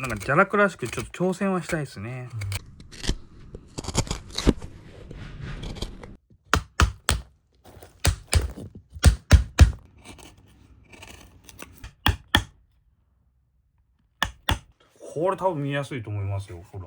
なんかジャラクらしくちょっと挑戦はしたいですね。これ多分見やすいと思いますよ。ほら。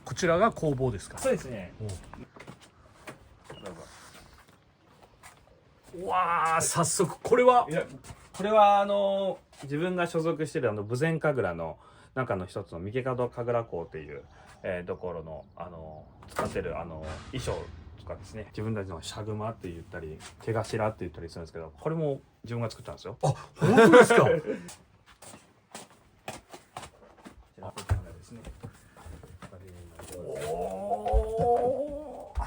こちらが工房ですか。そうですね。うわあ、早速これは。いや、これは自分が所属してる豊前神楽の中の一つの三毛門神楽講という、ところの使ってる衣装とかですね、自分たちのシャグマって言ったり手頭って言ったりするんですけど、これも自分が作ったんですよ。あ、本当ですか。こちらこちらですね。おー、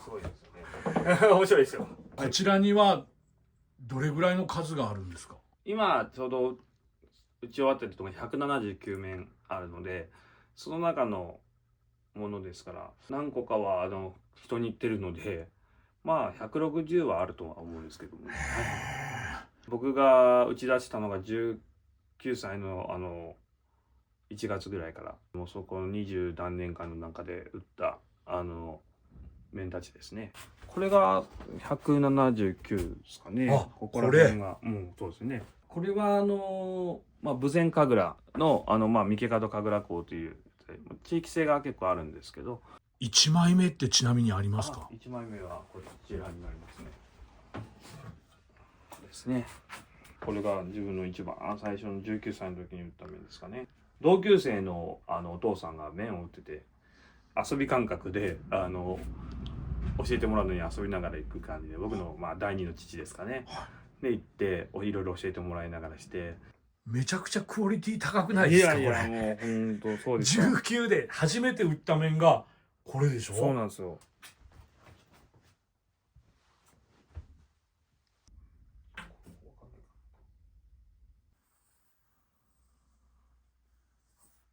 すごいですよね。面白いですよ。こちらにはどれぐらいの数があるんですか。今ちょうど打ち終わってるところに179面あるので、その中のものですから何個かは人に言ってるので、まあ160はあるとは思うんですけども、はい、僕が打ち出したのが19歳の1月ぐらいから、もうそこの20何年間の中で打った面たちですね。これが179ですかね。あ、ここら辺がそうですね。これは豊前神楽の三毛門神楽講という地域性が結構あるんですけど。1枚目ってちなみにありますか。1枚目はこちらになりますね。ですね。これが自分の一番最初の19歳の時に打った面ですかね。同級生のお父さんが面を打ってて、遊び感覚で教えてもらうのに遊びながら行く感じで、僕の第二の父ですかね。で行っていろいろ教えてもらいながらして。めちゃくちゃクオリティ高くないですか。いやいや、もう本当そうですよ。19で初めて打った面がこれでしょ。そうなんですよ。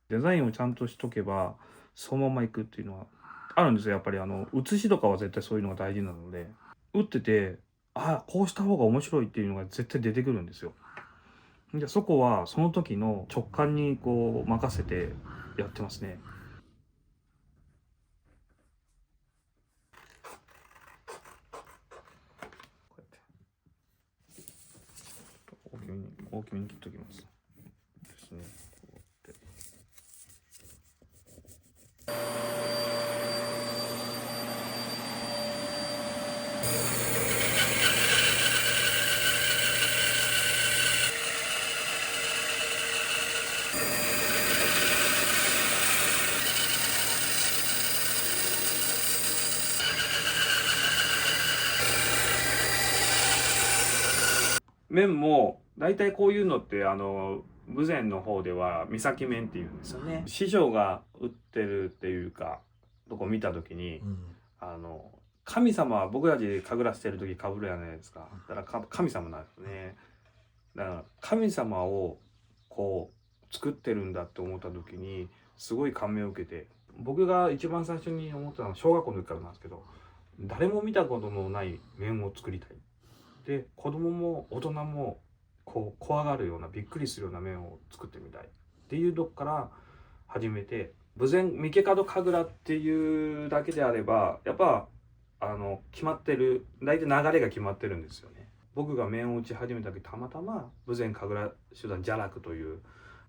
デザインをちゃんとしとけばそのままいくっていうのはあるんですよ。やっぱり写しとかは絶対そういうのが大事なので、打っててこうした方が面白いっていうのが絶対出てくるんですよ。でそこはその時の直感にこう任せてやってますね。こうやって大きめに切っときますですね。面も大体こういうのって豊前の方では岬面っていうんですよね。師匠が打ってるっていうかとこ見た時に、神様は僕たち神楽してる時かぶるじゃないですか。だから神様なんですね。だから神様をこう作ってるんだって思った時にすごい感銘を受けて、僕が一番最初に思ったのは小学校の時からなんですけど、誰も見たことのない面を作りたい。で子供も大人もこう怖がるようなびっくりするような面を作ってみたいっていうとこから始めて、豊前三毛門神楽っていうだけであればやっぱ決まってる、大体流れが決まってるんですよね。僕が面を打ち始めた時たまたま豊前神楽集団邪楽という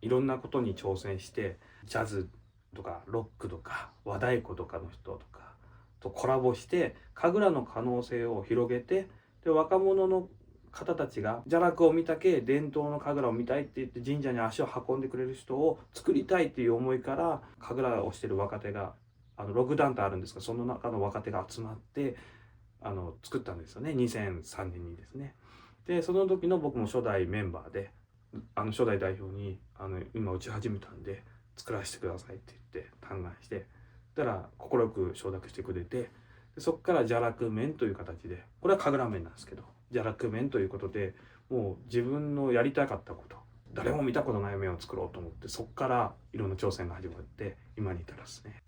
いろんなことに挑戦して、ジャズとかロックとか和太鼓とかの人とかとコラボして神楽の可能性を広げて、で若者の方たちが邪楽を見たけ伝統の神楽を見たいって言って神社に足を運んでくれる人を作りたいっていう思いから神楽をしてる若手が6団体あるんですが、その中の若手が集まって作ったんですよね、2003年にですね。でその時の僕も初代メンバーで初代代表に今打ち始めたんで作らせてくださいって言って嘆願して、たら快く承諾してくれて、でそこからじゃらく麺という形で、これは神楽麺なんですけど、じゃらく麺ということでもう自分のやりたかったこと、誰も見たことない麺を作ろうと思って、そこからいろんな挑戦が始まって今に至らずね。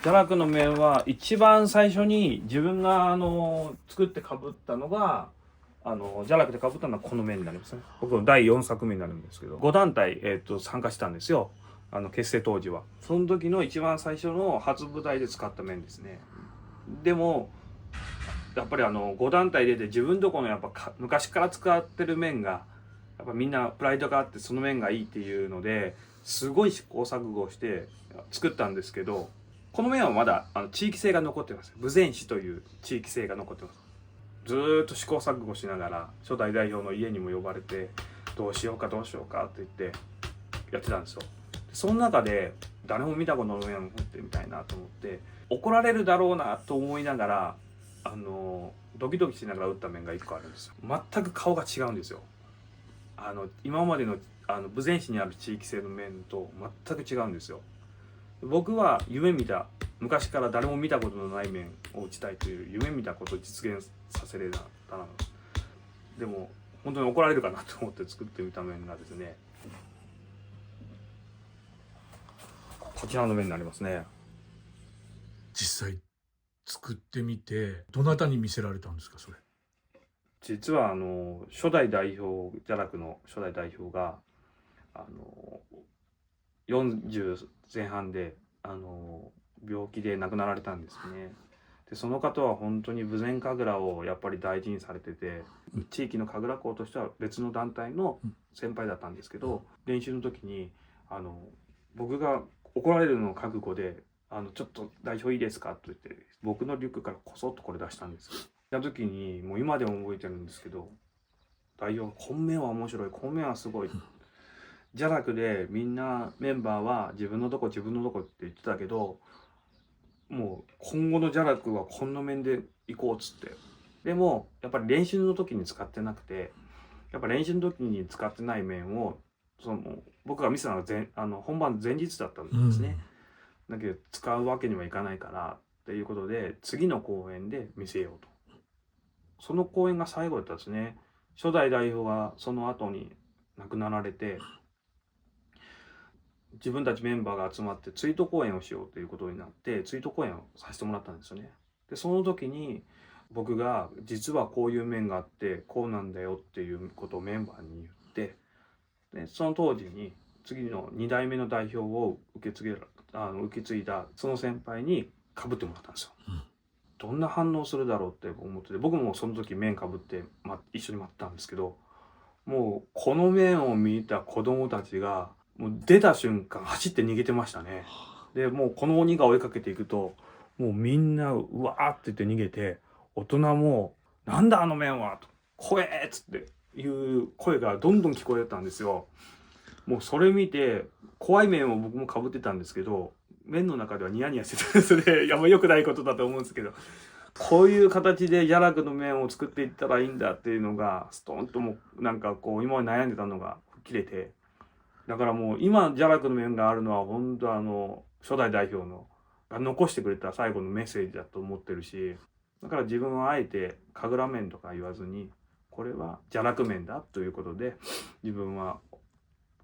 じゃらくの麺は一番最初に自分が作ってかぶったのがじゃらくでかぶったのはこの麺になりますね。僕の第4作目になるんですけど、5団体、参加したんですよ、結成当時は。その時の一番最初の初舞台で使った麺ですね。でもやっぱり5団体出て自分とこのやっぱ昔から使ってる麺がやっぱみんなプライドがあって、その麺がいいっていうのですごい試行錯誤して作ったんですけど、この麺はまだ地域性が残ってます。豊前市という地域性が残ってます。ずーっと試行錯誤しながら初代代表の家にも呼ばれて、どうしようかどうしようかって言ってやってたんですよ。その中で誰も見たことの麺を作ってみたいなと思って、怒られるだろうなと思いながらドキドキしながら打った麺が1個あるんですよ。全く顔が違うんですよ。今までの豊前市にある地域性の麺と全く違うんですよ。僕は夢見た、昔から誰も見たことのない麺を打ちたいという夢見たことを実現させれたな。でも本当に怒られるかなと思って作ってみた麺がですね、こちらの麺になりますね。実際作ってみてどなたに見せられたんですか、それ。実は初代代表、じゃらくの初代代表が40前半で病気で亡くなられたんですね。でその方は本当に豊前神楽をやっぱり大事にされてて、地域の神楽校としては別の団体の先輩だったんですけど、練習の時に僕が怒られるのを覚悟でちょっと代表いいですかと言って僕のリュックからこそっとこれ出したんですよ。やった時にもう今でも覚えてるんですけど、代表「本命は面白い、本命はすごい」じゃらくでみんなメンバーは自分のとこ自分のとこって言ってたけど、もう今後のじゃらくはこんな面で行こうっつって。でもやっぱり練習の時に使ってなくて、やっぱ練習の時に使ってない面を僕が見せたのが本番前日だったんですね。だけど使うわけにはいかないからっていうことで次の公演で見せようと。その公演が最後だったんですね。初代代表がその後に亡くなられて、自分たちメンバーが集まって追悼公演をしようということになって追悼公演をさせてもらったんですよね。でその時に僕が実はこういう面があってこうなんだよっていうことをメンバーに言って、でその当時に次の2代目の代表を受け継いだその先輩にかぶってもらったんですよ。どんな反応するだろうって思ってて、僕もその時面かぶって、一緒に待ったんですけど、もうこの面を見た子供たちがもう出た瞬間走って逃げてましたね。でもうこの鬼が追いかけていくともうみんなうわーって言って逃げて、大人も「なんだあの面は」と「怖え」っつっていう声がどんどん聞こえたんですよ。もうそれ見て怖い面を僕もかぶってたんですけど、面の中ではニヤニヤしてたんですね。いや良くないことだと思うんですけど、こういう形でじゃらくの面を作っていったらいいんだっていうのがストンともなんかこう今まで悩んでたのが吹っ切れて、だからもう今じゃらくの面があるのは本当初代代表のが残してくれた最後のメッセージだと思ってるし、だから自分はあえて神楽面とか言わずにこれはじゃらく面だということで、自分は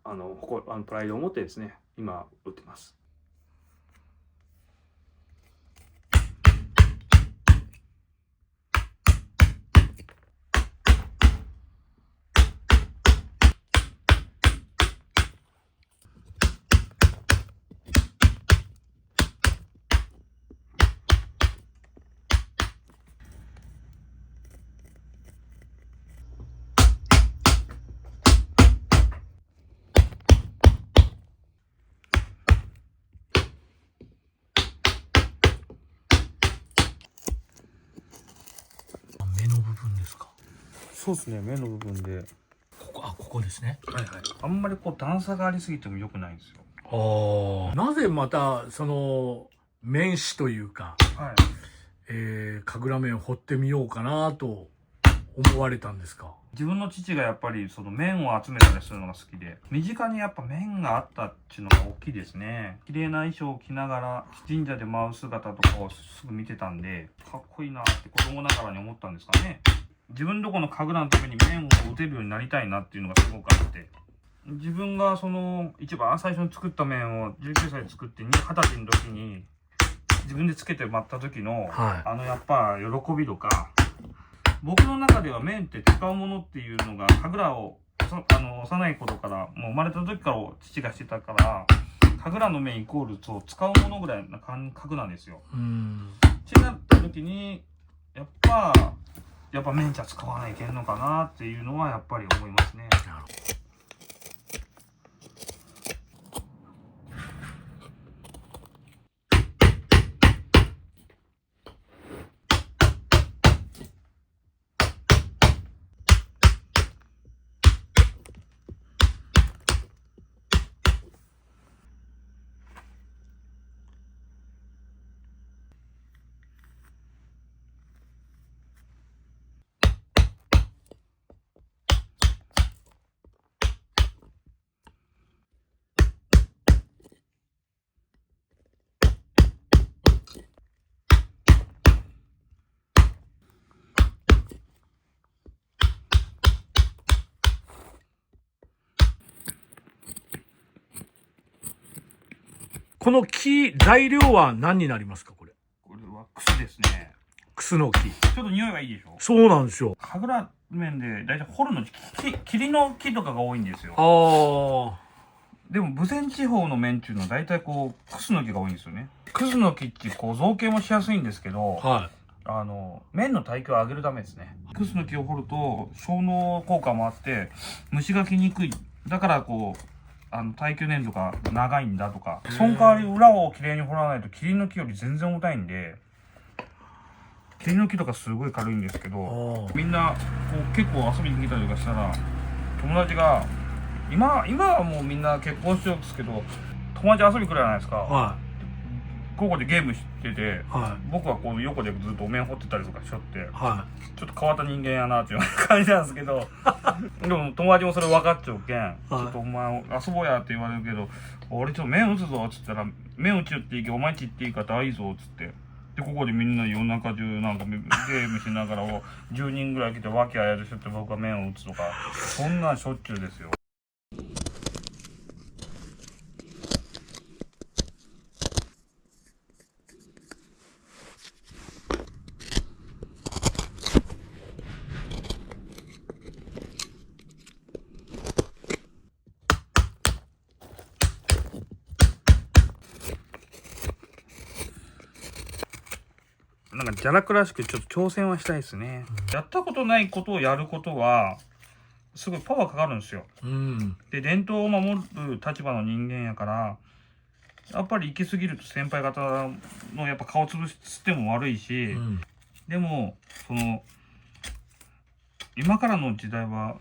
プライドを持ってですね今打ってます。そうですね、目の部分で。ここですね。はいはい。あんまりこう段差がありすぎても良くないんですよ。なぜまたその面師というか、はい。神楽面を彫ってみようかなと思われたんですか？自分の父がやっぱりその面を集めたりするのが好きで、身近にやっぱ面があったっていうのが大きいですね。綺麗な衣装を着ながら神社で舞う姿とかをすぐ見てたんで、かっこいいなって子供ながらに思ったんですかね。自分どこの神楽のために面を打てるようになりたいなっていうのがすごくあって、自分がその一番最初に作った面を19歳で作って20歳の時に自分でつけて待った時の、やっぱ喜びとか、僕の中では面って使うものっていうのが神楽を幼い頃からもう生まれた時から父がしてたから、神楽の面イコールそう使うものぐらいな感覚なんですよ。ってなった時にやっぱ面じゃ使わないけんのかなっていうのはやっぱり思いますね。この木、材料は何になりますか？これはクスですね。クスの木。ちょっと匂いがいいでしょ。そうなんですよ。神楽面で大体掘るの桐の木とかが多いんですよ。でも豊前地方の面っていうのは大体こうクスの木が多いんですよね。クスの木ってこう造形もしやすいんですけど、面の耐久を上げるためですね。クスの木を掘ると消耗効果もあって虫が来にくい。だからこう耐久年度が長いんだとか、その代わり裏をきれいに掘らないと桐の木より全然重たいんで、桐の木とかすごい軽いんですけど、みんなこう結構遊びに来たりとかしたら、友達が今はもうみんな結婚してるんですけど、友達遊び来るじゃないですか。ここでゲームしてて、僕はこう横でずっとお面掘ってたりとかしちゃって、ちょっと変わった人間やなっていう感じなんですけどでも友達もそれ分かっちゃうけん、ちょっとお前遊ぼうやって言われるけど、俺ちょっと面打つぞっつったら、面打ちよっていいけどお前ちっていいからいいぞっつって、でここでみんな夜中中なんかゲームしながら10人ぐらい来てワキあやるしって僕は面を打つとか、そんなんしょっちゅうですよ。なんかギャラクらしくちょっと挑戦はしたいですね。やったことないことをやることはすごいパワーかかるんですよ。で伝統を守る立場の人間やから、やっぱり行き過ぎると先輩方のやっぱ顔つぶしても悪いし、でもその今からの時代は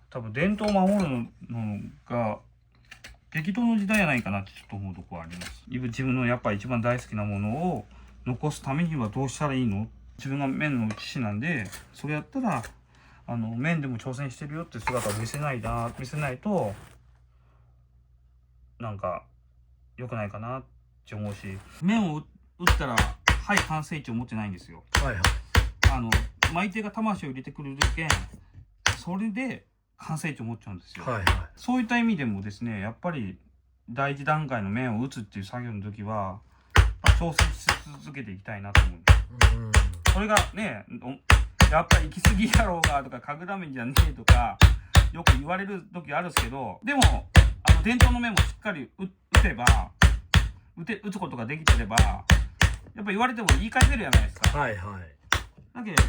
多分伝統を守るのが激動の時代やないかなってちょっと思うところはあります。自分のやっぱ一番大好きなものを残すためにはどうしたらいいの？自分が面の騎士なんで、それやったら面でも挑戦してるよって姿を見せないとなんか良くないかなって思うし、面を打ったらはい完成値を持ってないんですよ。巻い手が魂を入れてくるけん、それで完成値を持っちゃうんですよ。そういった意味でもですね、やっぱり第一段階の面を打つっていう作業の時は挑戦し続けていきたいなと思うんです。それがね、やっぱり行き過ぎやろうがとか神楽面じゃねえとかよく言われる時あるんですけど、でも伝統の面もしっかり打てば打つことができてれば、やっぱ言われても言い返せるじゃないですか。だけど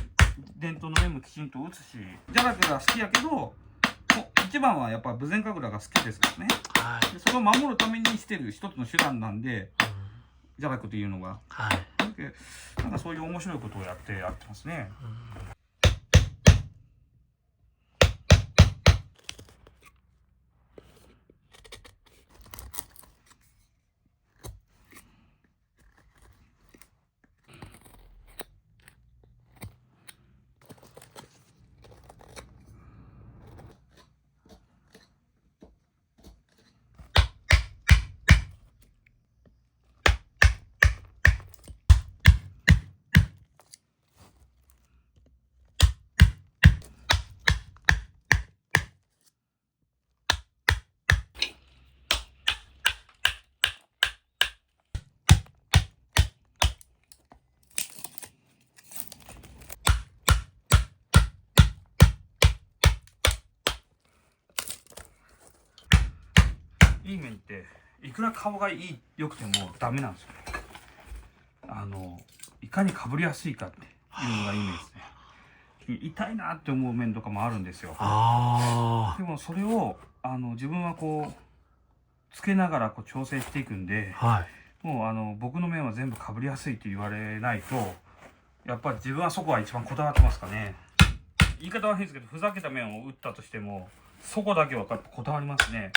伝統の面もきちんと打つし、邪楽が好きやけど一番はやっぱ豊前神楽が好きですからね。それを守るためにしてる一つの手段なんで、邪楽というのが、なんかそういう面白いことをやってますね。いい麺っていくら顔が良くてもダメなんですよね。いかにかぶりやすいかっていうのがいい麺ですね。痛いなって思う麺とかもあるんですよ。でもそれを自分はこうつけながらこう調整していくんで、はい、もう僕の麺は全部かぶりやすいって言われないと、やっぱり自分はそこは一番こだわってますかね。言い方悪いんですけど、ふざけた麺を打ったとしてもそこだけはこだわりますね。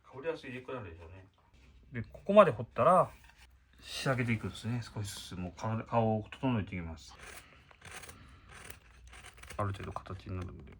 かぶりやすいでくなるでしょうね。でここまで掘ったら仕上げていくんですね。少しずつもう顔を整えていきます。ある程度形になるんで。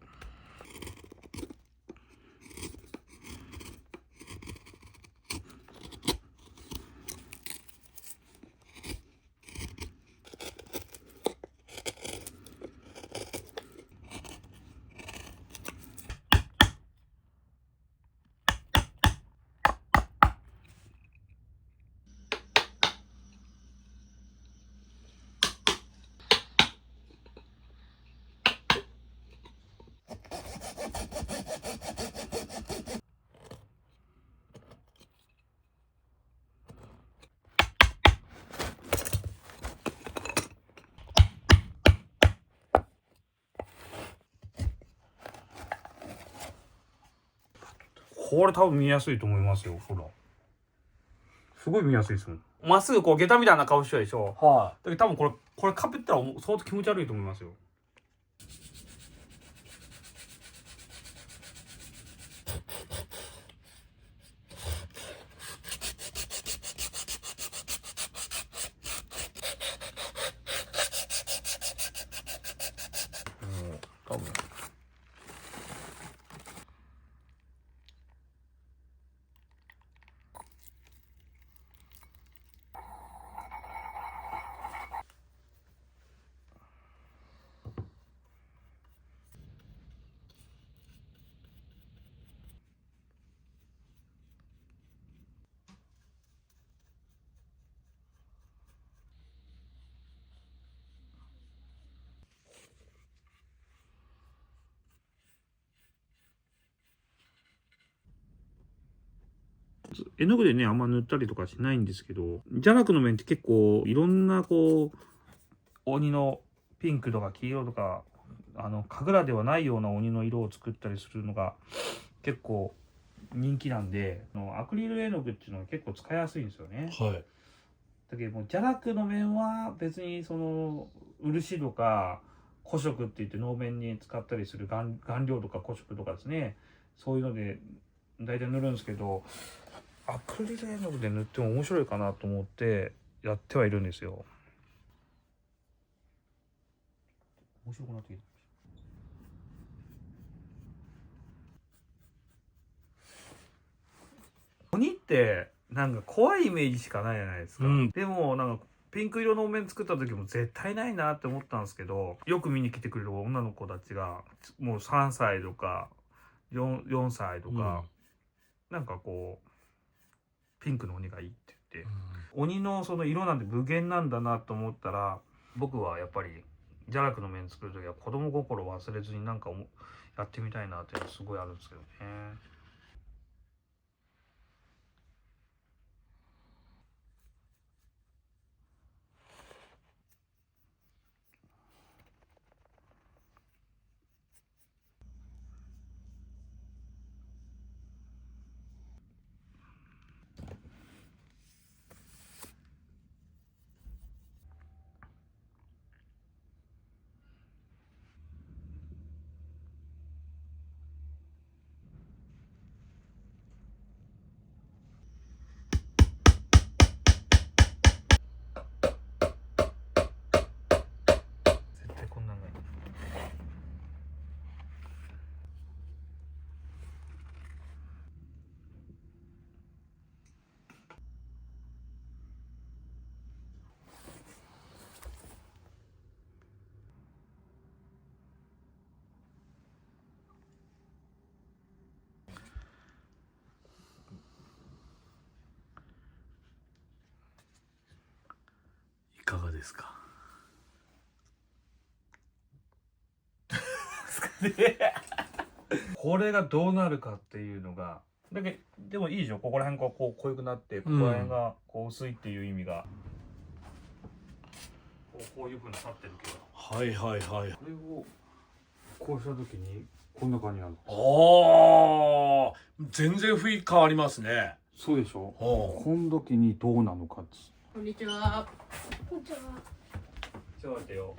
これ多分見やすいと思いますよ。ほら。すごい見やすいですもん。まっすぐこう下駄みたいな顔してるでしょ。はい。だけど多分これかぶったら相当気持ち悪いと思いますよ。多分。絵の具でねあんま塗ったりとかしないんですけど、ジャラクの麺って結構いろんなこう鬼のピンクとか黄色とか神楽ではないような鬼の色を作ったりするのが結構人気なんで、アクリル絵の具っていうのが結構使いやすいんですよね。はい。だけどもジャラクの面は別にその漆とか古色って言って能面に使ったりする顔料とか古色とかですね、そういうので大体塗るんですけど、アクリル絵の具で塗っても面白いかなと思ってやってはいるんですよ。面白くなってきた。鬼ってなんか怖いイメージしかないじゃないですか、でもなんかピンク色のお面作った時も絶対ないなって思ったんですけど、よく見に来てくれる女の子たちがもう3歳とか 4歳とか、なんかこうピンクの鬼がいいって言って、鬼のその色なんて無限なんだなと思ったら、僕はやっぱりジャラクの面作る時は子供心忘れずになんかやってみたいなっていうのすごいあるんですけどね。かがですか？これがどうなるかっていうのがだけでもいいでしょ。ここら辺がこう濃くなってここら辺がこう薄いっていう意味が、こういうふうに立ってるけど、はいはいはい。これをこうした時にこんな感じなの。ああ、全然雰囲気変わりますね。そうでしょ。この時にどうなのかって。こんにちは。こんにちは。ちょっと待ってよ。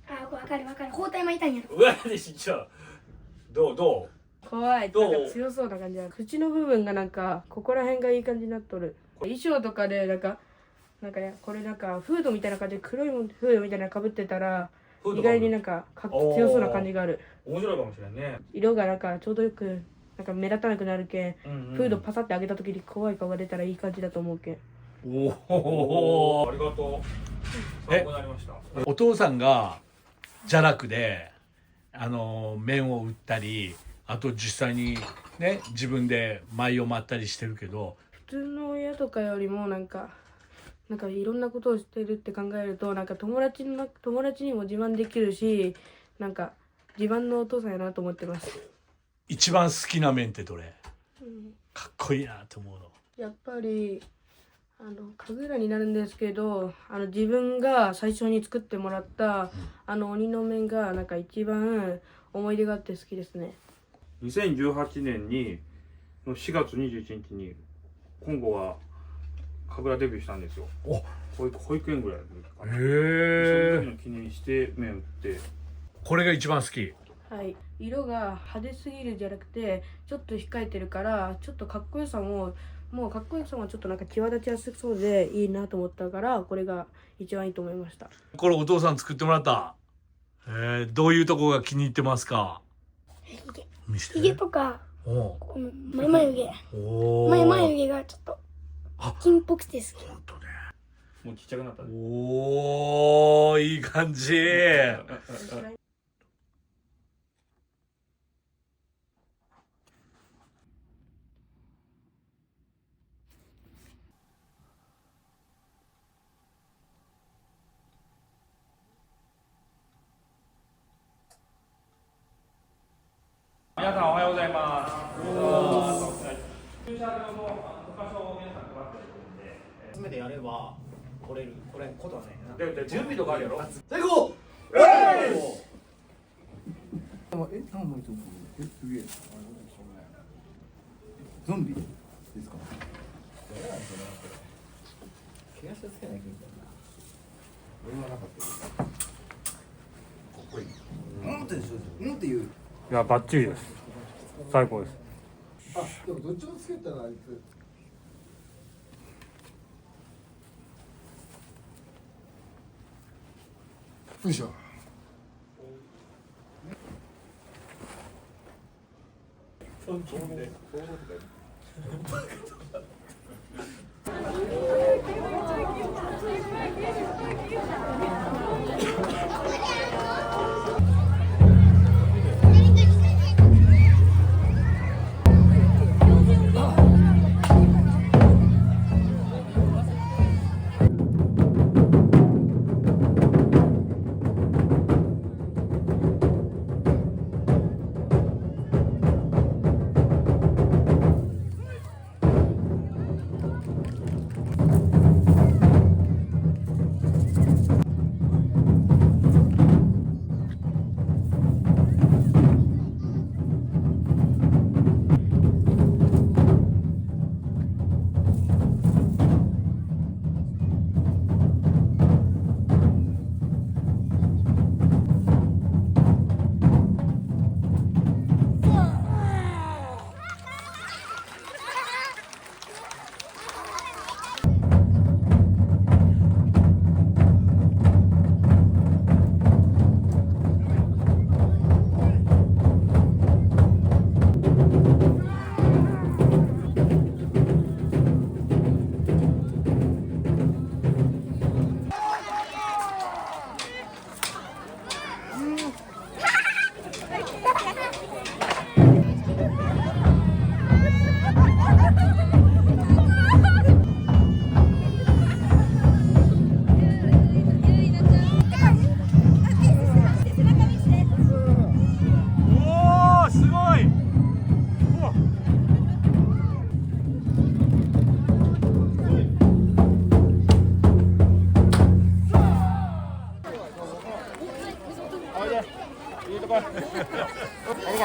あ、わかるわかる。包帯巻いたんやろ。うわでしちゃう。どう怖い。どうなんか強そうな感じだ。口の部分がなんかここら辺がいい感じになっとる。衣装とかでね、これなんかフードみたいな感じで黒いフードみたいなの被ってたら意外になんか強そうな感じがある。面白いかもしれんね。色がなんかちょうどよくなんか目立たなくなるけん、フードパサって上げた時に怖い顔が出たらいい感じだと思うけん。おお、ありがとう。参考になりました。お父さんが邪楽で面を打ったり、あと実際にね自分で舞を舞ったりしてるけど、普通の親とかよりもなんかいろんなことをしてるって考えるとなんか友達にも自慢できるし、なんか自慢のお父さんやなと思ってます。一番好きな面ってどれ？うん、かっこいいなと思うの。やっぱり神楽になるんですけど、自分が最初に作ってもらった鬼の面がなんか一番思い出があって好きですね。2018年にの4月21日に今後は神楽デビューしたんですよ。保育園ぐらいの時かな。その時の記念して面打って。これが一番好き。はい、色が派手すぎるじゃなくてちょっと控えてるからちょっとかっこよさもかっこよさもちょっとなんか際立ちやすそうでいいなと思ったからこれが一番いいと思いました。これお父さん作ってもらった。どういうとこが気に入ってますか？見せて。ひげとか、おこの眉毛がちょっと金っぽくて好き。ほんとね。もうちっちゃくなったね。おー、いい感じ。皆さんおはようございます。駐車場の場所を皆さん配ってるんで。詰めてやれば来れることはないな。で準備とかあるやろ。最高。ゾンビですか。怪我しつけないけど俺はなかったかっこいい。っていう。いやバッチリです。最高です。あ、でもどっちもつけたらあいつ。よいしょ。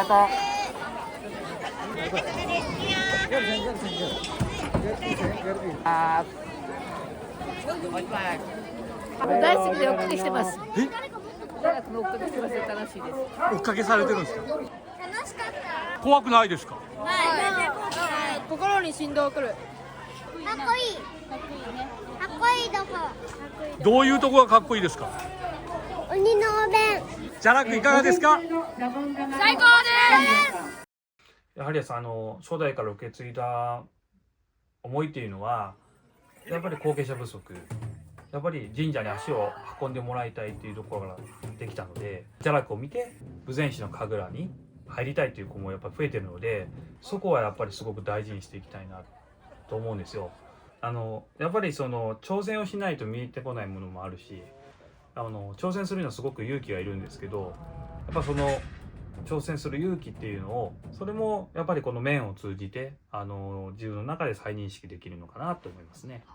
がとう。大好きで追っかけしてます。大学の追っかけしてますよ。楽しいです。追っかけされてるんですか。楽しかった怖くないですか。心に振動くる。かっこいいかっこいいとこどういうところがかっこいいですか。鬼のお弁じゃらくいかがですか。最高ですやはり初代から受け継いだ思いっていうのはやっぱり後継者不足、やっぱり神社に足を運んでもらいたいっていうところからできたので、邪楽を見て豊前市の神楽に入りたいという子もやっぱり増えてるので、そこはやっぱりすごく大事にしていきたいなと思うんですよ。やっぱり挑戦をしないと見えてこないものもあるし、挑戦するにはすごく勇気がいるんですけど、やっぱ挑戦する勇気っていうのを、それもやっぱりこの面を通じて自分の中で再認識できるのかなと思いますね。